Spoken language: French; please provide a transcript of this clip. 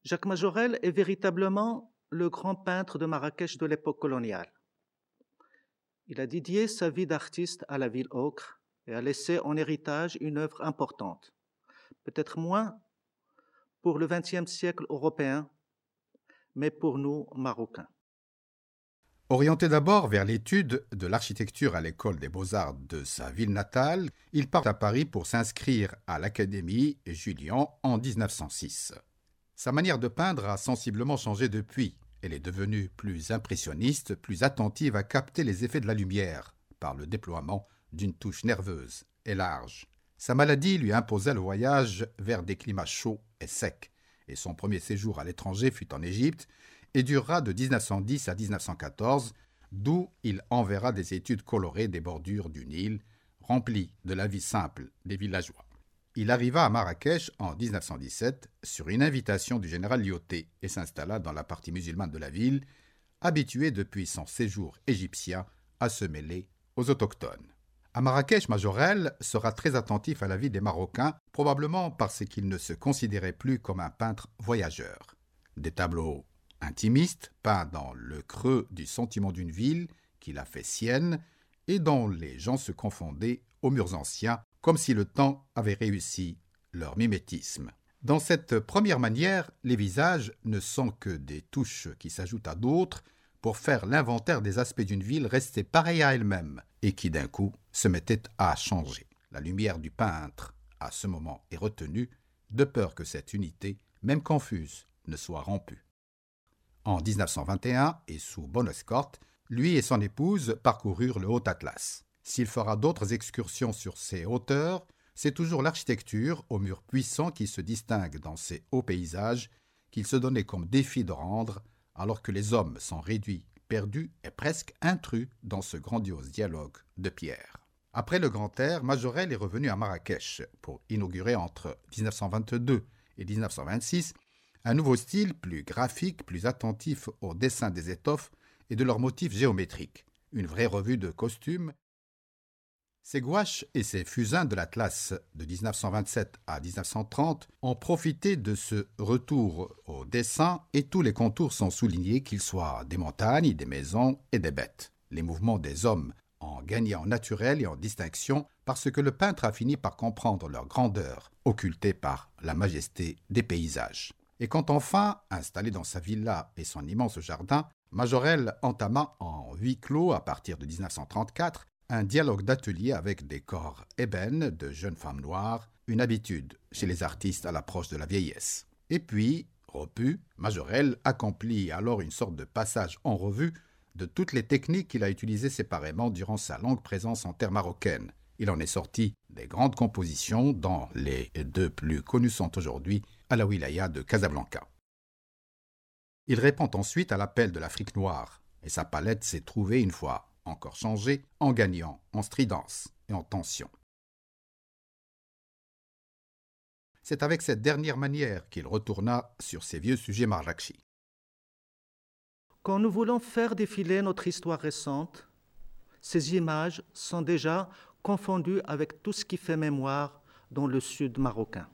Jacques Majorelle est véritablement le grand peintre de Marrakech de l'époque coloniale. Il a dédié sa vie d'artiste à la ville ocre et a laissé en héritage une œuvre importante, peut-être moins pour le XXe siècle européen, mais pour nous, Marocains. Orienté d'abord vers l'étude de l'architecture à l'école des beaux-arts de sa ville natale, il part à Paris pour s'inscrire à l'Académie Julian en 1906. Sa manière de peindre a sensiblement changé depuis. Elle est devenue plus impressionniste, plus attentive à capter les effets de la lumière, par le déploiement d'une touche nerveuse et large. Sa maladie lui imposa le voyage vers des climats chauds et secs, et son premier séjour à l'étranger fut en Égypte, et durera de 1910 à 1914, d'où il enverra des études colorées des bordures du Nil, remplies de la vie simple des villageois. Il arriva à Marrakech en 1917 sur une invitation du général Lyautey et s'installa dans la partie musulmane de la ville, habitué depuis son séjour égyptien à se mêler aux autochtones. À Marrakech, Majorelle sera très attentif à la vie des Marocains, probablement parce qu'il ne se considérait plus comme un peintre voyageur. Des tableaux intimistes, peints dans le creux du sentiment d'une ville qu'il a fait sienne et dont les gens se confondaient aux murs anciens, comme si le temps avait réussi leur mimétisme. Dans cette première manière, les visages ne sont que des touches qui s'ajoutent à d'autres pour faire l'inventaire des aspects d'une ville restée pareille à elle-même et qui d'un coup se mettait à changer. La lumière du peintre, à ce moment, est retenue, de peur que cette unité, même confuse, ne soit rompue. En 1921, et sous bonne escorte, lui et son épouse parcoururent le Haut-Atlas. S'il fera d'autres excursions sur ces hauteurs, c'est toujours l'architecture aux murs puissants qui se distingue dans ces hauts paysages qu'il se donnait comme défi de rendre, alors que les hommes sont réduits, perdus et presque intrus dans ce grandiose dialogue de pierre. Après le Grand Air, Majorelle est revenu à Marrakech pour inaugurer entre 1922 et 1926 un nouveau style plus graphique, plus attentif au dessin des étoffes et de leurs motifs géométriques. Une vraie revue de costumes. Ces gouaches et ces fusains de l'Atlas de 1927 à 1930 ont profité de ce retour au dessin et tous les contours sont soulignés, qu'ils soient des montagnes, des maisons et des bêtes. Les mouvements des hommes ont gagné en naturel et en distinction parce que le peintre a fini par comprendre leur grandeur, occultée par la majesté des paysages. Et quand enfin, installé dans sa villa et son immense jardin, Majorelle entama en huis clos à partir de 1934 un dialogue d'atelier avec des corps ébènes de jeunes femmes noires, une habitude chez les artistes à l'approche de la vieillesse. Et puis, repu, Majorelle accomplit alors une sorte de passage en revue de toutes les techniques qu'il a utilisées séparément durant sa longue présence en terre marocaine. Il en est sorti des grandes compositions, dont les deux plus connues sont aujourd'hui à la wilaya de Casablanca. Il répond ensuite à l'appel de l'Afrique noire, et sa palette s'est trouvée une fois encore changée, en gagnant en stridence et en tension. C'est avec cette dernière manière qu'il retourna sur ses vieux sujets marrakchi. Quand nous voulons faire défiler notre histoire récente, ces images sont déjà confondues avec tout ce qui fait mémoire dans le sud marocain.